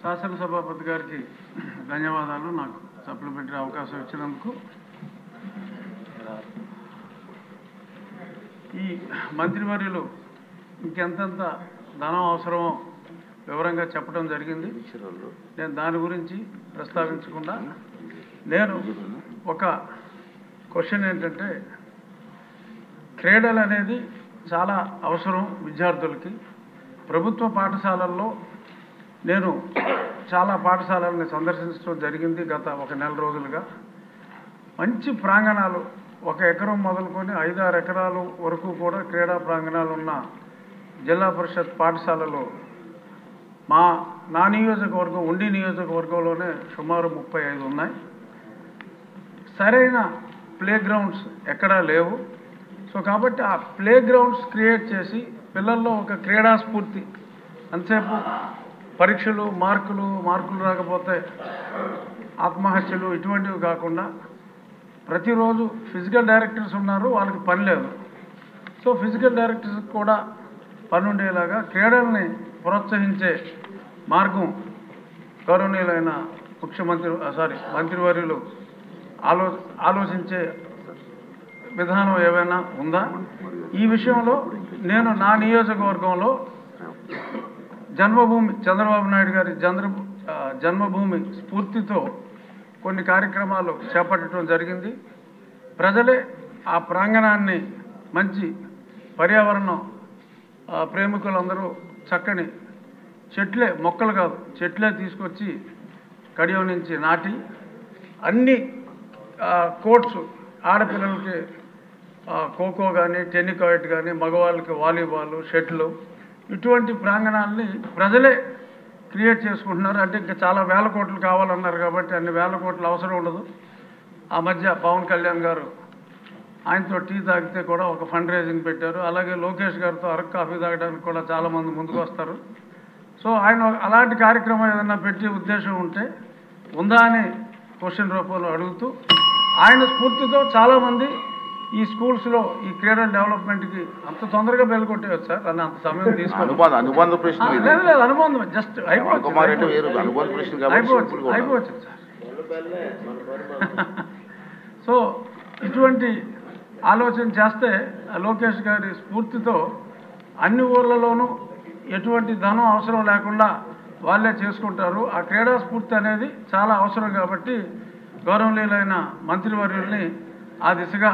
శాసనసభాపతి గారికి ధన్యవాదాలు. నాకు సప్లిమెంటరీ అవకాశం ఇచ్చినందుకు. ఈ మంత్రివర్యులు ఇంకెంతంత ధనం అవసరమో వివరంగా చెప్పడం జరిగింది. నేను దాని గురించి ప్రస్తావించకుండా నేను ఒక క్వశ్చన్ ఏంటంటే, క్రీడలు అనేది చాలా అవసరం విద్యార్థులకి. ప్రభుత్వ పాఠశాలల్లో నేను చాలా పాఠశాలల్ని సందర్శించడం జరిగింది గత ఒక నెల రోజులుగా. మంచి ప్రాంగణాలు, 1 ఎకరం మొదలుకొని 5-6 ఎకరాలు వరకు కూడా క్రీడా ప్రాంగణాలు ఉన్న జిల్లా పరిషత్ పాఠశాలలో నా నియోజకవర్గం ఉండి నియోజకవర్గంలోనే సుమారు 35 ఉన్నాయి. సరైన ప్లే గ్రౌండ్స్ ఎక్కడా లేవు. సో కాబట్టి ఆ ప్లే గ్రౌండ్స్ క్రియేట్ చేసి పిల్లల్లో ఒక క్రీడా స్ఫూర్తి, అంతసేపు పరీక్షలు మార్కులు రాకపోతే ఆత్మహత్యలు ఇటువంటివి కాకుండా ప్రతిరోజు ఫిజికల్ డైరెక్టర్స్ ఉన్నారు, వాళ్ళకి పని లేదు. సో ఫిజికల్ డైరెక్టర్స్ కూడా పని ఉండేలాగా క్రీడల్ని ప్రోత్సహించే మార్గం గౌరవనీయులైన మంత్రివర్యులు ఆలోచించే విధానం ఏమైనా ఉందా? ఈ విషయంలో నేను నా నియోజకవర్గంలో జన్మభూమి చంద్రబాబు నాయుడు గారి జన్మభూమి స్ఫూర్తితో కొన్ని కార్యక్రమాలు చేపట్టడం జరిగింది. ప్రజలే ఆ ప్రాంగణాన్ని మంచి పర్యావరణం ప్రేమికులందరూ చక్కని మొక్కలు కాదు చెట్లే తీసుకొచ్చి కడియం నుంచి నాటి అన్ని కోర్ట్స్, ఆడపిల్లలకి ఖోఖో కానీ, టెన్నికాయిట్ కానీ, మగవాళ్ళకి వాలీబాల్, షటిల్, ఇటువంటి ప్రాంగణాలని ప్రజలే క్రియేట్ చేసుకుంటున్నారు. అంటే ఇంకా చాలా వేల కోట్లు కావాలన్నారు కాబట్టి అన్ని వేల కోట్లు అవసరం ఉండదు. ఆ మధ్య పవన్ కళ్యాణ్ గారు ఆయనతో టీ తాగితే కూడా ఒక ఫండ్ రైజింగ్ పెట్టారు. అలాగే లోకేష్ గారితో అరకు కాఫీ తాగడానికి కూడా చాలామంది ముందుకు వస్తారు. సో ఆయన అలాంటి కార్యక్రమం ఏదైనా పెట్టే ఉద్దేశం ఉందా అని క్వశ్చన్ రూపంలో అడుగుతూ, ఆయన స్ఫూర్తితో చాలామంది ఈ స్కూల్స్లో ఈ క్రీడల డెవలప్మెంట్కి అంత తొందరగా బెల్కొట్టేయచ్చు సార్ అని అంత సమయం తీసుకోవాలి. లేదు అనుబంధం జస్ట్ అయిపోవచ్చు సార్. సో ఇటువంటి ఆలోచన చేస్తే లోకేష్ గారి స్ఫూర్తితో అన్ని ఊర్లలోనూ ఎటువంటి ధనం అవసరం లేకుండా వాళ్ళే చేసుకుంటారు. ఆ క్రీడా స్ఫూర్తి అనేది చాలా అవసరం కాబట్టి గౌరవనీయులైన మంత్రివర్యుల్ని ఆ దిశగా